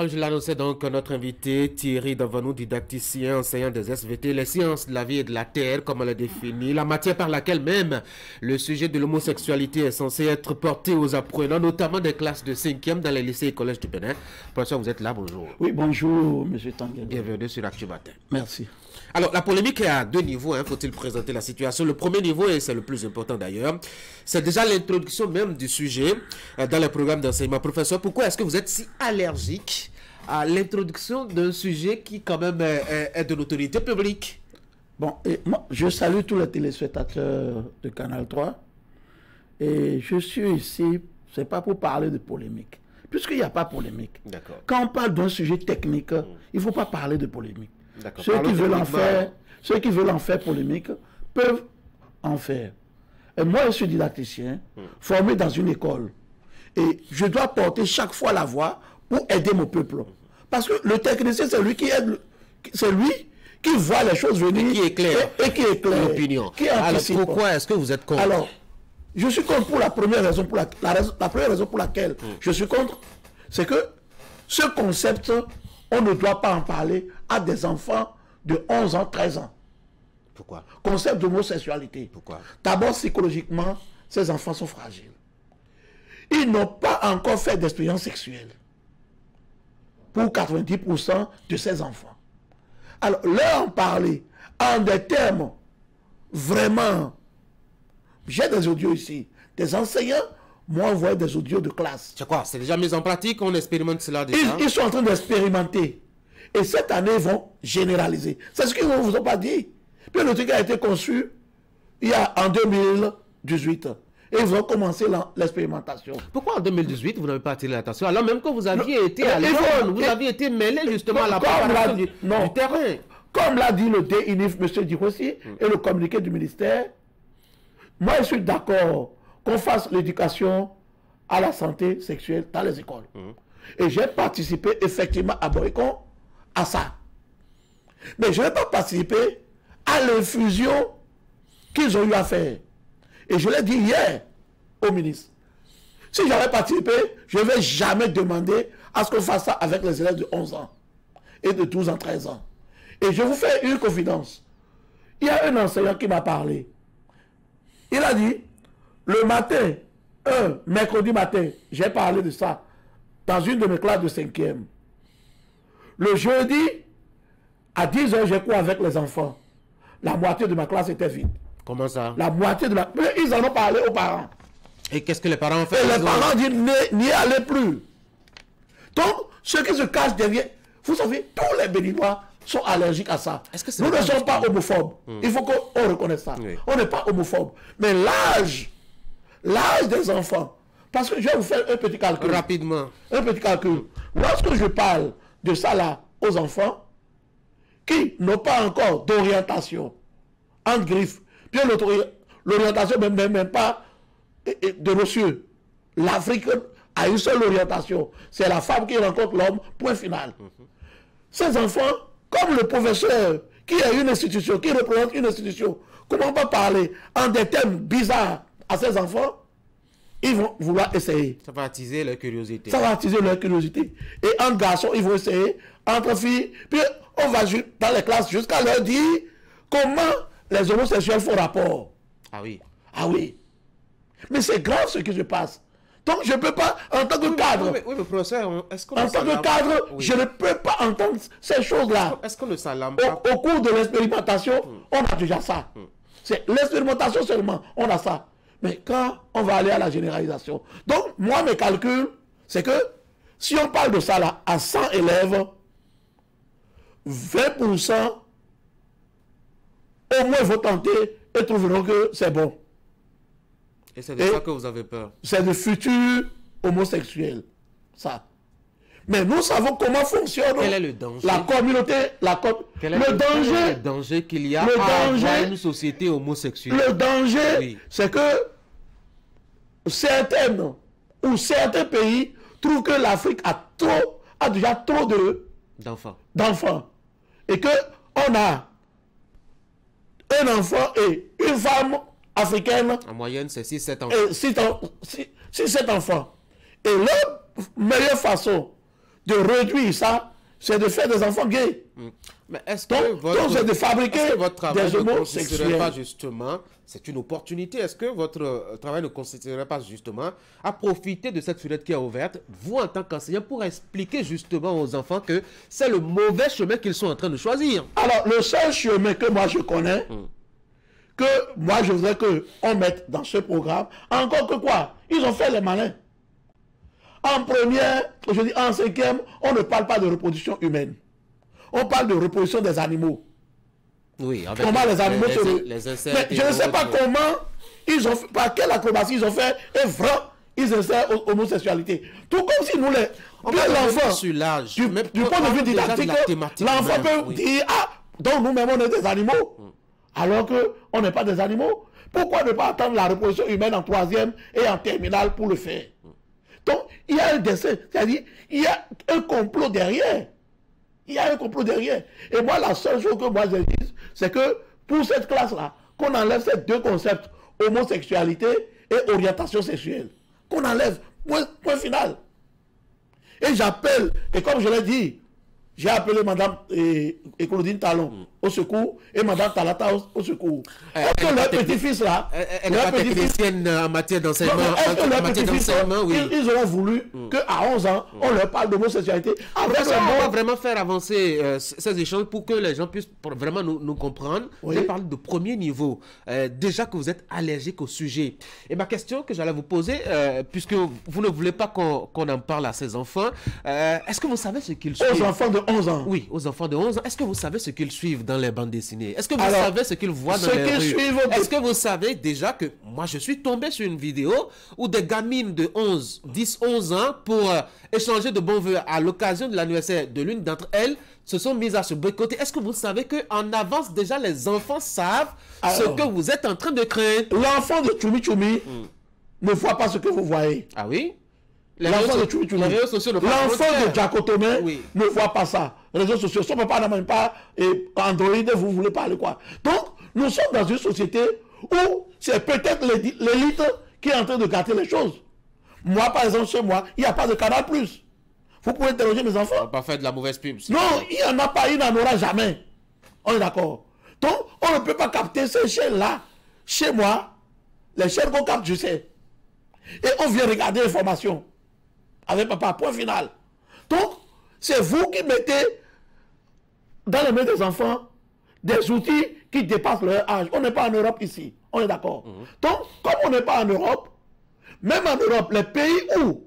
Comme je l'annonçais donc, notre invité Thierry Davanou, didacticien, enseignant des SVT, les sciences de la vie et de la terre, comme on l'a défini, la matière par laquelle même le sujet de l'homosexualité est censé être porté aux apprenants, notamment des classes de 5e dans les lycées et collèges du Bénin. Professeur, vous êtes là, bonjour. Oui, bonjour, M. Tanguy. Bienvenue sur Actu Matin. Merci. Alors, la polémique est à deux niveaux, faut-il présenter la situation. Le premier niveau, et c'est le plus important d'ailleurs, c'est déjà l'introduction même du sujet dans le programme d'enseignement. Professeur, pourquoi est-ce que vous êtes si allergique à l'introduction d'un sujet qui quand même est de l'autorité publique? Bon, et moi, je salue tous les téléspectateurs de Canal 3. Et je suis ici, c'est pas pour parler de polémique, puisqu'il n'y a pas polémique. Quand on parle d'un sujet technique, il ne faut pas parler de polémique. Ceux qui veulent en faire polémique peuvent en faire. Et moi, je suis didacticien, formé dans une école. Et je dois porter chaque fois la voix pour aider mon peuple. Parce que le technicien, c'est lui qui aide, c'est lui qui voit les choses venir et qui éclaire l'opinion. Alors, pourquoi est-ce que vous êtes contre? Alors, je suis contre pour la première raison, la première raison pour laquelle je suis contre, c'est que ce concept, on ne doit pas en parler à des enfants de 11 ans, 13 ans. Pourquoi? Concept d'homosexualité. Pourquoi? D'abord, psychologiquement, ces enfants sont fragiles. Ils n'ont pas encore fait d'expérience sexuelle pour 90% de ces enfants. Alors, leur en parler en des termes vraiment... J'ai des audios ici. Des enseignants m'ont envoyé des audios de classe. C'est quoi? C'est déjà mis en pratique? On expérimente cela déjà? Ils sont en train d'expérimenter. Et cette année, ils vont généraliser. C'est ce qu'ils ne vous ont pas dit. Puis le truc a été conçu en 2018. Et ils vont commencer l'expérimentation. Pourquoi en 2018, vous n'avez pas attiré l'attention? Alors même que vous aviez été à l'école, vous aviez été mêlé justement à la préparation du terrain. Comme l'a dit le DINIF, M. Dirossi, et le communiqué du ministère, moi je suis d'accord qu'on fasse l'éducation à la santé sexuelle dans les écoles. Et j'ai participé effectivement à Boycon à ça. Mais je n'ai pas participé à l'infusion qu'ils ont eu à faire. Et je l'ai dit hier au ministre. Si j'avais participé, je ne vais jamais demander à ce qu'on fasse ça avec les élèves de 11 ans et de 12 ans, 13 ans. Et je vous fais une confidence. Il y a un enseignant qui m'a parlé. Il a dit, le matin, mercredi matin, j'ai parlé de ça dans une de mes classes de 5e. Le jeudi, à 10 h, j'ai cours avec les enfants. La moitié de ma classe était vide. Comment ça? La moitié de la... Mais ils en ont parlé aux parents. Et qu'est-ce que les parents ont fait? Et les parents disent, n'y allez plus. Donc, ceux qui se cachent derrière... Vous savez, tous les Béninois sont allergiques à ça. Nous ne sommes pas homophobes. Il faut qu'on reconnaisse ça. Oui. On n'est pas homophobe. Mais l'âge des enfants... Parce que je vais vous faire un petit calcul. Rapidement. Un petit calcul. Lorsque je parle de ça là aux enfants qui n'ont pas encore d'orientation, entre griffes, puis l'orientation même pas de monsieur. L'Afrique a une seule orientation. C'est la femme qui rencontre l'homme, point final. Ces enfants, comme le professeur qui a une institution, qui représente une institution, comment on peut parler en des thèmes bizarres à ces enfants? Ils vont vouloir essayer. Ça va attiser leur curiosité. Ça va attiser leur curiosité. Et entre garçons, ils vont essayer. Entre filles, puis on va dans les classes jusqu'à leur dire comment les homosexuels font rapport. Ah oui. Ah oui. Mais c'est grave ce qui se passe. Donc je ne peux pas, en tant que cadre, oui, mais professeur, est-ce qu'on en tant que cadre, je ne peux pas entendre ces choses-là. Est-ce qu'on ne s'alarme pas? Au cours de l'expérimentation, on a déjà ça. C'est l'expérimentation seulement, on a ça. Mais quand on va aller à la généralisation. Donc, moi, mes calculs, c'est que si on parle de ça là, à 100 élèves, 20% au moins vont tenter et trouveront que c'est bon. Et c'est de ça que vous avez peur? C'est de futurs homosexuels. Ça. Mais nous savons comment fonctionne quel est le danger? La communauté. Quel est le danger qu'il y a à avoir une société homosexuelle? Le danger, c'est que certains pays trouvent que l'Afrique a déjà trop d'enfants. Et que on a un enfant et une femme africaine. En moyenne, c'est 6-7 enfants. 6-7 enfants. Et la meilleure façon de réduire ça, c'est de faire des enfants gays. Mais est-ce que donc c'est de fabriquer votre travail des ne homosexuels. consisterait pas justement, c'est une opportunité, est-ce que votre travail ne consisterait pas justement à profiter de cette fenêtre qui est ouverte, vous en tant qu'enseignant, pour expliquer justement aux enfants que c'est le mauvais chemin qu'ils sont en train de choisir? Alors, le seul chemin que moi je connais, que moi je voudrais qu'on mette dans ce programme, encore que quoi, ils ont fait les malins. En première, je dis en cinquième, on ne parle pas de reproduction humaine. On parle de reproduction des animaux. Oui, avec comment les animaux les insectes. Mais je ne sais pas comment ils ont fait, par quelle acrobatie ils ont fait, et vraiment, ils insèrent l'homosexualité. Tout comme si nous les... l'enfant, sur l'âge. du point de vue didactique, l'enfant peut dire, ah, donc nous-mêmes on est des animaux. Alors qu'on n'est pas des animaux. Pourquoi ne pas attendre la reproduction humaine en troisième et en terminale pour le faire? Donc, il y a un dessin, c'est-à-dire, il y a un complot derrière. Il y a un complot derrière. Et moi, la seule chose que moi je dis, c'est que pour cette classe-là, qu'on enlève ces deux concepts, homosexualité et orientation sexuelle. Qu'on enlève, point final. Et j'appelle, et comme je l'ai dit, j'ai appelé Madame Claudine Talon au secours et Madame Talata au secours. Est-ce que leur petit-fils là, elle n'est pas technicienne en matière d'enseignement. Est-ce que leur petit-fils, ils auraient voulu qu'à 11 ans, on leur parle d'homosexualité? On va vraiment faire avancer ces échanges pour que les gens puissent vraiment nous comprendre. Vous avez parlé de premier niveau. Déjà que vous êtes allergique au sujet. Et ma question que j'allais vous poser, puisque vous ne voulez pas qu'on en parle à ces enfants, est-ce que vous savez ce qu'ils suivent? Aux enfants de 11 ans. Oui, aux enfants de 11 ans. Est-ce que vous savez ce qu'ils suivent dans les bandes dessinées? Est-ce que vous savez ce qu'ils voient dans les rues? Est-ce que vous savez déjà que moi je suis tombé sur une vidéo où des gamines de 10-11 ans pour échanger de bons vœux à l'occasion de l'anniversaire de l'une d'entre elles se sont mises à se boycotter? Est-ce que vous savez qu'en avance déjà les enfants savent ce que vous êtes en train de créer? L'enfant de Choumi Choumi ne voit pas ce que vous voyez. Ah oui? L'enfant de Choumi Choumi. L'enfant de Giacotomé ne voit pas ça. Les réseaux sociaux, son papa n'a même pas Android, vous voulez parler quoi? Donc, nous sommes dans une société où c'est peut-être l'élite qui est en train de gâter les choses. Moi, par exemple, chez moi, il n'y a pas de Canal+. Vous pouvez interroger mes enfants. On va pas faire de la mauvaise pub. Non, il n'y en a pas, il n'en aura jamais. On est d'accord. Donc, on ne peut pas capter ces chaînes-là. Chez moi, les chaînes qu'on capte, je sais. Et on vient regarder l'information. Avec papa, point final. Donc, c'est vous qui mettez dans les mains des enfants des outils qui dépassent leur âge. On n'est pas en Europe ici. On est d'accord. Donc, comme on n'est pas en Europe, même en Europe, les pays où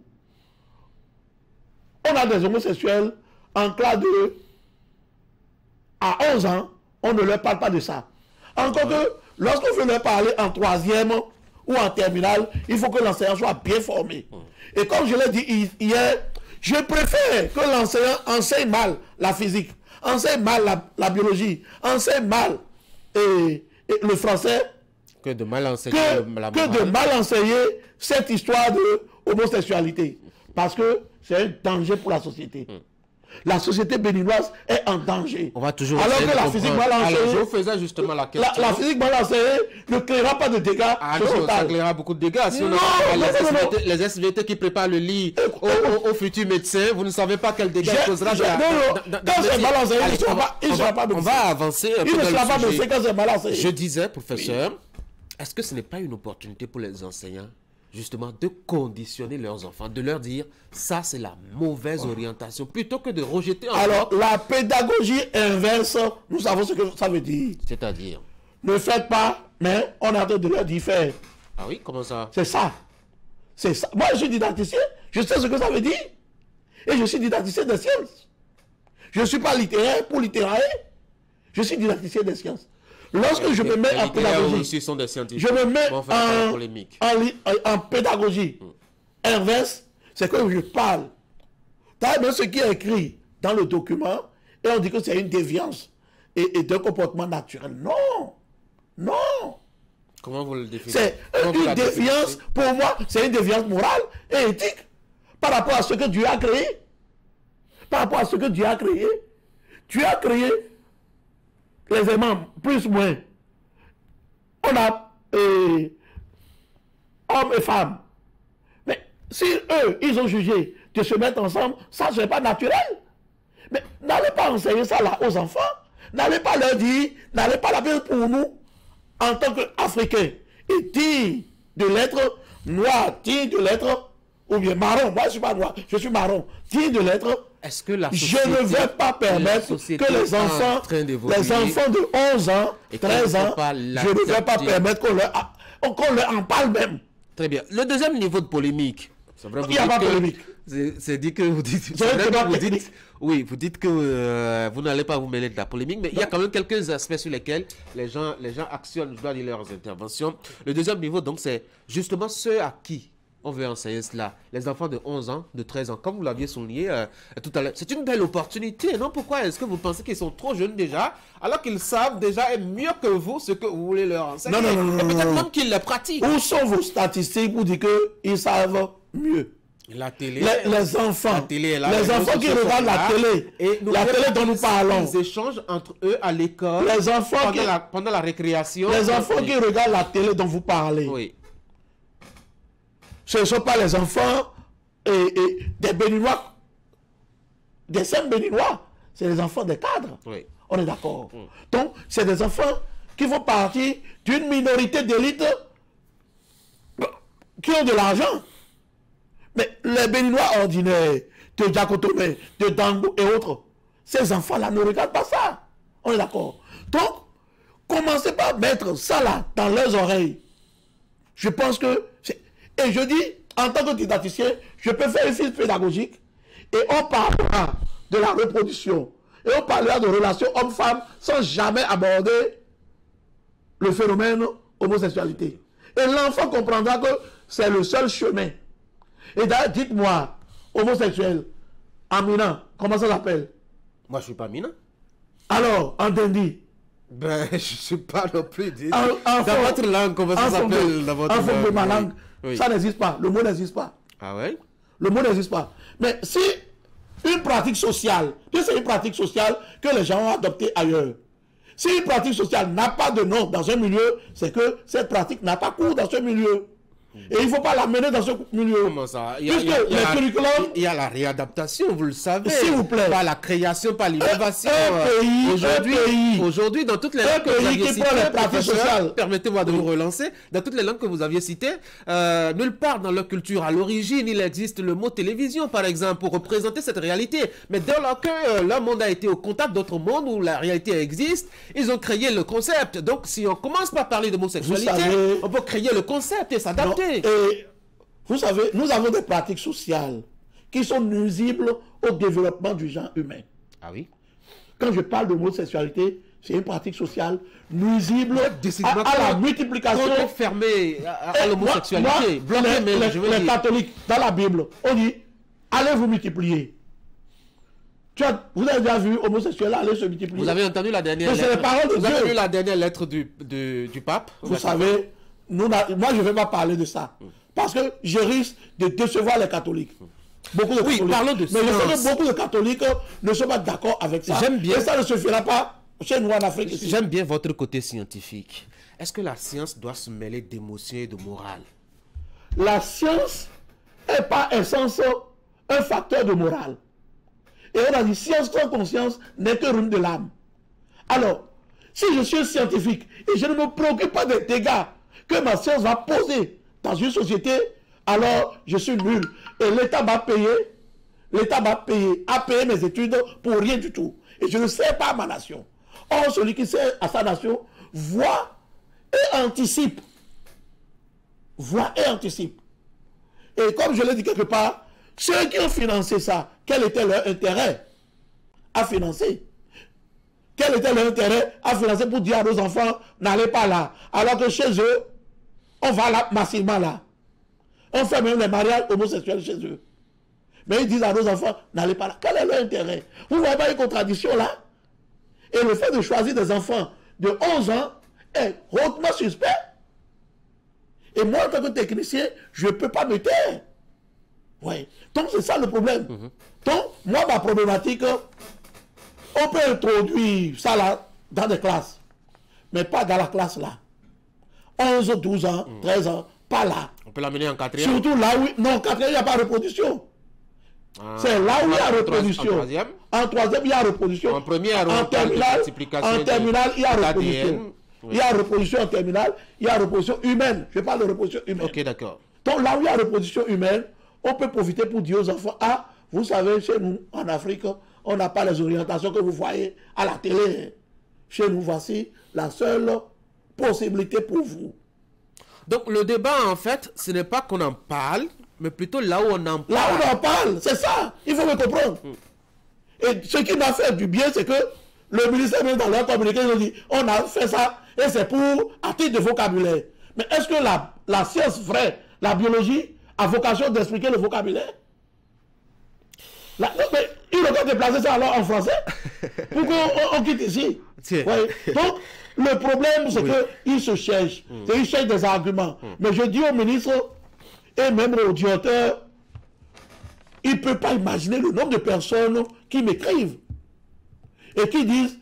on a des homosexuels en classe de à 11 ans, on ne leur parle pas de ça. Encore que, lorsqu'on veut leur parler en troisième ou en terminale, il faut que l'enseignant soit bien formé. Et comme je l'ai dit hier, je préfère que l'enseignant enseigne mal la physique, enseigne mal la biologie, enseigne mal le français, que de mal enseigner cette histoire de homosexualité. Parce que c'est un danger pour la société. La société béninoise est en danger. On va toujours alors que la physique mal enseignée, je vous faisais justement la question. La physique mal enseignée ne créera pas de dégâts. Ça créera beaucoup de dégâts. Si on a les SVT qui préparent le lit aux futurs médecins, vous ne savez pas quel dégât causera. Quand c'est mal enseigné, il ne sera pas on va avancer. Il ne sera pas blessé quand c'est mal enseigné. Je disais, professeur, est-ce que ce n'est pas une opportunité pour les enseignants justement de conditionner leurs enfants, de leur dire ça c'est la mauvaise orientation, plutôt que de rejeter. Alors la pédagogie inverse, nous savons ce que ça veut dire. C'est-à-dire? Ne faites pas, mais on a en train de leur dire faire. Ah oui, comment ça? C'est ça. C'est ça. Moi je suis didacticien, je sais ce que ça veut dire. Et je suis didacticien des sciences. Je ne suis pas littéraire pour littéraire. Je suis didacticien des sciences. Lorsque je me mets en pédagogie, je me mets en pédagogie inverse, c'est que je parle. Même ce qui est écrit dans le document, et on dit que c'est une déviance et d'un comportement naturel. Non, non. Comment vous le définissez? C'est une déviance, pour moi, c'est une déviance morale et éthique par rapport à ce que Dieu a créé. Par rapport à ce que Dieu a créé. Dieu a créé les aimants, plus ou moins. On a hommes et femmes. Mais si eux, ils ont jugé de se mettre ensemble, ça ne serait pas naturel. Mais n'allez pas enseigner ça là aux enfants. N'allez pas leur dire, n'allez pas la faire pour nous, en tant qu'Africains. Et dire de l'être noir, dire de l'être, ou bien marron. Moi, je ne suis pas noir, je suis marron. Dire de l'être. Est-ce que la je ne vais pas permettre que les enfants de 11 ans, 13 ans, je ne vais pas permettre qu'on leur en parle même. Très bien. Le deuxième niveau de polémique. Il n'y a pas de polémique. C'est dit que vous dites. Oui, vous dites que vous n'allez pas vous mêler de la polémique, mais il y a quand même quelques aspects sur lesquels les gens actionnent, je dois dire, leurs interventions. Le deuxième niveau, donc, c'est justement ceux à qui on veut enseigner cela. Les enfants de 11 ans, de 13 ans, comme vous l'aviez souligné tout à l'heure. C'est une belle opportunité, non? Pourquoi est-ce que vous pensez qu'ils sont trop jeunes déjà, alors qu'ils savent déjà et mieux que vous ce que vous voulez leur enseigner? Non. Et peut-être même qu'ils le pratiquent. Où sont vos statistiques pour dire qu'ils savent mieux? La télé, les enfants, la télé est là, les enfants qui regardent la télé, et la télé dont nous parlons, ils échangent entre eux à l'école, les enfants pendant la récréation, les enfants qui regardent la télé dont vous parlez, oui. Ce ne sont pas les enfants des Béninois, des 5 Béninois, c'est les enfants des cadres, oui. On est d'accord. Donc, c'est des enfants qui font partie d'une minorité d'élite qui ont de l'argent. Mais les Béninois ordinaires, de Diakotomé, de Dango et autres, ces enfants-là ne regardent pas ça. On est d'accord. Donc, commencez pas à mettre ça là dans leurs oreilles. Je pense que... Et je dis, en tant que didacticien, je peux faire une fiche pédagogique et on parlera de la reproduction. Et on parlera de relations hommes-femmes sans jamais aborder le phénomène homosexualité. Et l'enfant comprendra que c'est le seul chemin. Et d'ailleurs, dites-moi, homosexuel, Amina, comment ça s'appelle? Moi, je ne suis pas Amina. Alors, Andendi? Ben, je ne suis pas non plus. Dans votre langue, comment ça s'appelle? En forme de ma langue, oui. Ça n'existe pas. Le mot n'existe pas. Ah ouais? Le mot n'existe pas. Mais si une pratique sociale, c'est une pratique sociale que les gens ont adoptée ailleurs. Si une pratique sociale n'a pas de nom dans un milieu, c'est que cette pratique n'a pas cours dans ce milieu. Et il ne faut pas l'amener dans ce milieu. Comment ça? Il y a la réadaptation, vous le savez. S'il vous plaît. Pas la création, pas l'innovation. Aujourd'hui, dans toutes les langues que vous aviez citées, permettez-moi de vous relancer, dans toutes les langues que vous aviez citées, nulle part dans leur culture, à l'origine, il existe le mot télévision, par exemple, pour représenter cette réalité. Mais dès lors que leur monde a été au contact d'autres mondes où la réalité existe, ils ont créé le concept. Donc, si on commence par parler d'homosexualité, on peut créer le concept et s'adapter. Et vous savez, nous avons des pratiques sociales qui sont nuisibles au développement du genre humain. Ah oui? Quand je parle d'homosexualité, c'est une pratique sociale nuisible à la multiplication. Fermée à l'homosexualité. Les catholiques, dans la Bible, on dit, allez vous multiplier. Vous avez déjà vu homosexuels aller se multiplier? Vous avez entendu la dernière lettre? C'est les paroles de Dieu. Vous avez lu la dernière lettre du pape? Vous savez, moi je ne vais pas parler de ça. Parce que je risque de décevoir les catholiques. Beaucoup de catholiques. Parlons de mais je sais que beaucoup de catholiques ne sont pas d'accord avec ça. J'aime bien. Et ça ne se fera pas chez nous en Afrique. J'aime bien votre côté scientifique. Est-ce que la science doit se mêler d'émotions et de morale? La science est par essence un facteur de morale. Et on a dit, science sans conscience n'est que ruine de l'âme. Alors, si je suis scientifique et je ne me préoccupe pas des dégâts que ma science va poser dans une société, alors je suis nul. Et l'État va payer, a payé mes études pour rien du tout. Et je ne sers pas à ma nation. Or, celui qui sert à sa nation voit et anticipe. Voit et anticipe. Et comme je l'ai dit quelque part, ceux qui ont financé ça, quel était leur intérêt à financer? Quel était leur intérêt à financer pour dire à nos enfants, n'allez pas là, alors que chez eux, on va là, massivement là. On fait même les mariages homosexuels chez eux. Mais ils disent à nos enfants, n'allez pas là. Quel est leur intérêt? Vous ne voyez pas une contradiction là? Et le fait de choisir des enfants de 11 ans est hautement suspect. Et moi, en tant que technicien, je ne peux pas me taire. Ouais. Donc, c'est ça le problème. Donc, moi, ma problématique, on peut introduire ça là dans des classes, mais pas dans la classe là. 11, 12 ans, 13 ans, pas là. On peut l'amener en quatrième. Surtout là où... Non, quatrième, il n'y a pas de reproduction. C'est là où il y a reproduction. En troisième, il y a reproduction. En première, en terminale, il y a reproduction. Oui. Il y a reproduction en terminale, il y a reproduction humaine. Je parle de reproduction humaine. Ok, d'accord. Donc là où il y a reproduction humaine, on peut profiter pour dire aux enfants, ah, vous savez, chez nous, en Afrique, on n'a pas les orientations que vous voyez à la télé. Chez nous, voici la seule possibilité pour vous. Donc le débat, en fait, ce n'est pas qu'on en parle, mais plutôt là où on en parle. Là où on en parle, c'est ça. Il faut me comprendre. Et ce qui m'a fait du bien, c'est que le ministère, même dans leur communiqué, ils ont dit, on a fait ça, et c'est pour, à titre de vocabulaire. Mais est-ce que la science vraie, la biologie, a vocation d'expliquer le vocabulaire? Mais il aurait déplacé ça alors en français pour qu'on quitte ici. Ouais. Donc, le problème, c'est qu'il se cherche. Il cherche des arguments. Mais je dis au ministre et même au directeur, il ne peut pas imaginer le nombre de personnes qui m'écrivent et qui disent,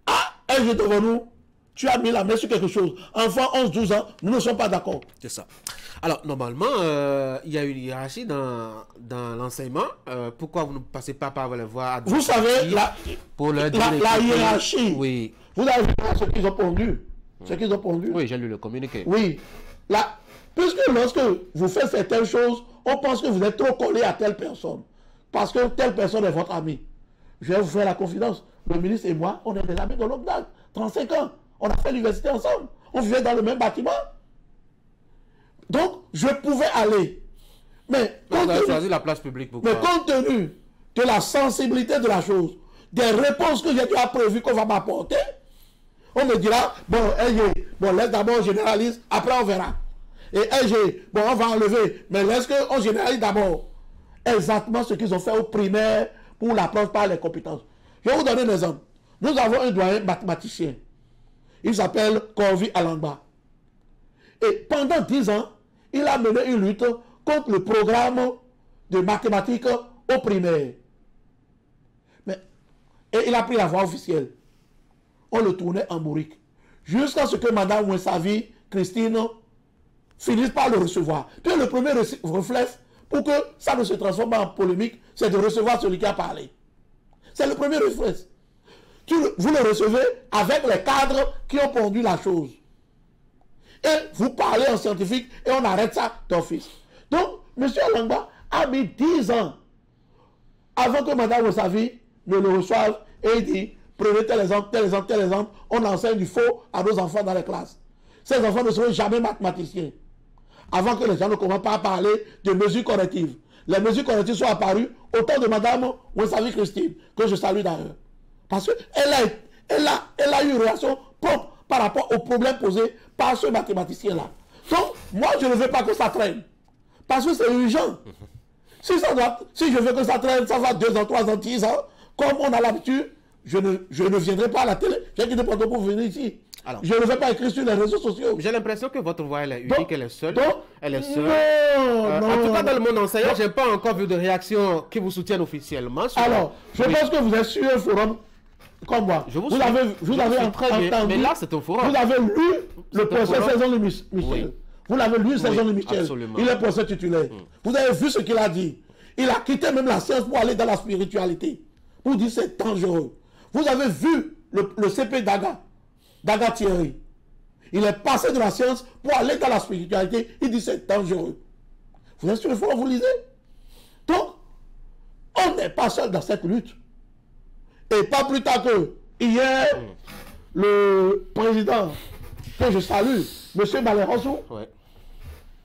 ah, elle est devant nous, tu as mis la main sur quelque chose. Enfant, 11-12 ans, nous ne sommes pas d'accord. C'est ça. Alors, normalement, il y a une hiérarchie dans l'enseignement. Pourquoi vous ne passez pas par les voies... Vous savez, la hiérarchie, oui. Vous avez vu ce qu'ils ont pondu. Ce qu'ils ont pondu. Oui, j'ai lu le communiqué. Oui. Puisque lorsque vous faites certaines choses, on pense que vous êtes trop collé à telle personne. Parce que telle personne est votre ami. Je vais vous faire la confidence. Le ministre et moi, on est des amis de longue date. 35 ans. On a fait l'université ensemble. On vivait dans le même bâtiment. Donc, je pouvais aller. Mais vous avez choisi la place publique. Mais compte tenu de la sensibilité de la chose, des réponses que j'ai déjà prévues qu'on va m'apporter, on me dira, bon, bon, laisse d'abord on généralise, après on verra. Et LG, bon, on va enlever, mais laisse qu'on généralise d'abord. Exactement ce qu'ils ont fait au primaire pour l'approche par les compétences. Je vais vous donner un exemple. Nous avons un doyen mathématicien. Il s'appelle Corvi Alangba. Et pendant 10 ans, il a mené une lutte contre le programme de mathématiques au primaire. Et il a pris la voie officielle. On le tournait en bourrique. Jusqu'à ce que Mme Mwensavi, Christine, finisse par le recevoir. Puis le premier réflexe, pour que ça ne se transforme pas en polémique, c'est de recevoir celui qui a parlé. C'est le premier réflexe. Vous le recevez avec les cadres qui ont pondu la chose. Et vous parlez en scientifique et on arrête ça d'office. Donc, M. Alangba a mis 10 ans avant que Mme Mwensavi ne le reçoive et il dit, prenez tel exemple, tel exemple, tel exemple, on enseigne du faux à nos enfants dans les classes. Ces enfants ne seront jamais mathématiciens. Avant que les gens ne commencent pas à parler de mesures correctives. Les mesures correctives sont apparues au temps de Mme Mwensavi Christine, que je salue d'ailleurs. Parce qu'elle a eu une réaction propre par rapport aux problèmes posés par ce mathématicien-là. Donc, moi, je ne veux pas que ça traîne. Parce que c'est urgent. Si je veux que ça traîne, ça va 2 ans, 3 ans, 10 ans. Comme on a l'habitude, je ne viendrai pas à la télé. J'ai quitté Porto pour venir ici. Alors, je ne vais pas écrire sur les réseaux sociaux. J'ai l'impression que votre voix elle est unique, elle est seule. Elle est seule. Non, en tout cas, dans le monde enseignant, je n'ai pas encore vu de réaction qui vous soutienne officiellement. Alors, je pense que vous êtes sur un forum comme moi. Vous avez entendu. Mais là, c'est un forum. Vous avez lu le procès Saison de Michel. Oui. Vous l'avez lu, Saison de Michel. Absolument. Il est procès titulaire. Vous avez vu ce qu'il a dit. Il a quitté même la science pour aller dans la spiritualité. Vous dites c'est dangereux. Vous avez vu le CP Daga Thierry. Il est passé de la science pour aller dans la spiritualité. Il dit c'est dangereux. Vous êtes sur le forum, vous lisez. Donc, on n'est pas seul dans cette lutte. Et pas plus tard que hier, le président, que je salue, M. Maléroso,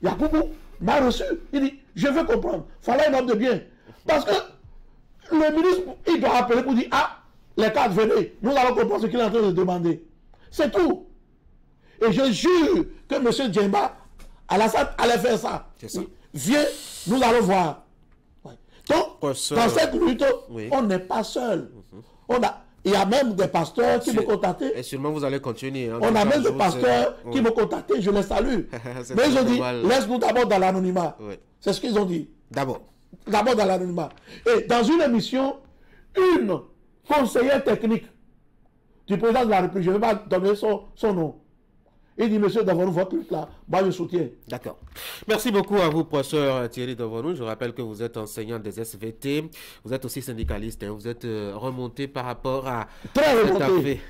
Yacoubou, m'a reçu. Il dit, je veux comprendre. Fallait un homme de bien. Parce que le ministre, il doit appeler pour dire, ah, les cadres, venez. Nous allons comprendre ce qu'il est en train de demander. C'est tout. Et je jure que M. Djemba, Alassane, allait faire ça. Ça. Viens, nous allons voir. Donc, dans cette lutte, on n'est pas seul. Il y a même des pasteurs qui m'ont contacté. Et sûrement vous allez continuer. On a même des pasteurs qui m'ont contacté, je les salue. Mais ils ont dit, laisse-nous d'abord dans l'anonymat. C'est ce qu'ils ont dit. D'abord dans l'anonymat. Et dans une émission, une conseillère technique du président de la République, je ne vais pas donner son nom, Il dit, monsieur Davonou, votre truc là, moi je soutiens. D'accord. Merci beaucoup à vous, professeur Thierry Davonou. Je rappelle que vous êtes enseignant des SVT. Vous êtes aussi syndicaliste. Hein. Vous êtes remonté par rapport à... Très remonté.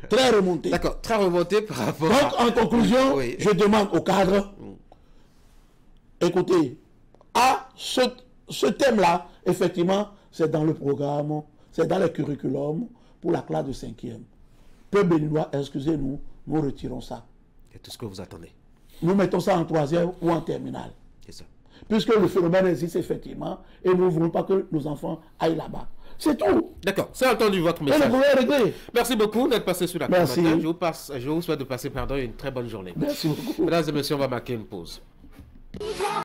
Très remonté. D'accord. Très remonté par rapport donc, à... en conclusion, oui. Je demande au cadre, écoutez, à ce thème-là, effectivement, c'est dans le programme, c'est dans le curriculum pour la classe de 5e. Peuple béninois, excusez-nous, nous retirons ça. C'est tout ce que vous attendez. Nous mettons ça en 3e ou en terminale. C'est ça. Puisque le phénomène existe effectivement, et nous ne voulons pas que nos enfants aillent là-bas. C'est tout. D'accord, c'est entendu votre message. Et le problème est réglé. Merci beaucoup d'être passé sur la Merci. Je vous souhaite de passer une très bonne journée. Merci beaucoup. Mesdames et messieurs, on va marquer une pause.